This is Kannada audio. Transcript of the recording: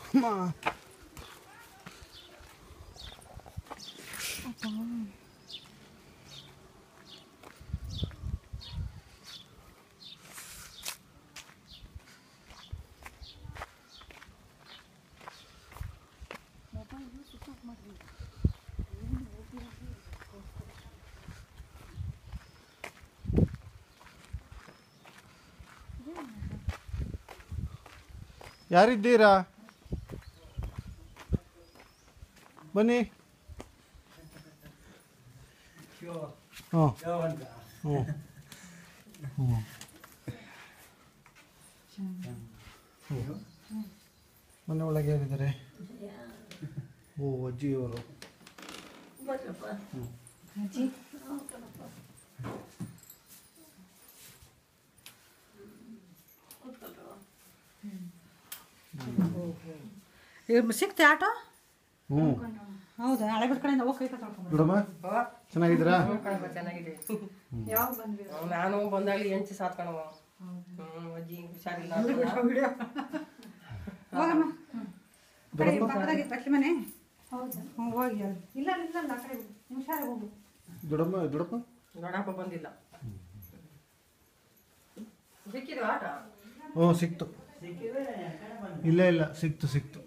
ಅಮ್ಮ ಯಾರಿದ್ದೀರಾ? ಬನ್ನಿ. ಹ್ಞೂ ಹ್ಞೂ ಹ್ಞೂ ಮನೆ ಒಳಗೆ ಯಾರಿದ್ದಾರೆ? ಓ ಅಜ್ಜಿಯವರು. ಸಿಕ್ತೆ ಆಟೋ? ಹ್ಞೂ ಹೌದಾ? ಹಳೆ ಬಿಡ್ ಕಡೆಯಿಂದ ಹೋಗಿ ಕೈ ತೊಳ್ಕೊಂಡು ಬಿಡಮ್ಮ. ಚೆನ್ನಾಗಿದ್ದೀರಾ? ಚೆನ್ನಾಗಿದೆ. ಯಾವಾಗ ಬಂದ್ವಿ? ನಾನು ಬಂದಾಗಲಿ ಹೆಂಚಿ ಸಾತ್ಕಣವ. ಅಜ್ಜಿ ಹುಷಾರಿಲ್ಲ. ಹೋಗಮ್ಮ. ಪಕ್ಕದಾಗಿ ಬಟ್ಲಿ ಮನೆ. ಹೌದಾ? ಹ್ಞೂ ಹೋಗಿ. ಇಲ್ಲ ಇಲ್ಲ ಆ ಕಡೆ ಹುಷಾರಾಗಿ ಹೋಗು. ದೊಡ್ಡಮ್ಮ ದೊಡ್ಡಪ್ಪ ದೊಡ್ಡಪ್ಪ ಬಂದಿಲ್ಲ. ಸಿಕ್ಕಿದ್ವ ಆಟ? ಹ್ಞೂ ಸಿಕ್ತು. ಇಲ್ಲ ಇಲ್ಲ ಸಿಕ್ತು.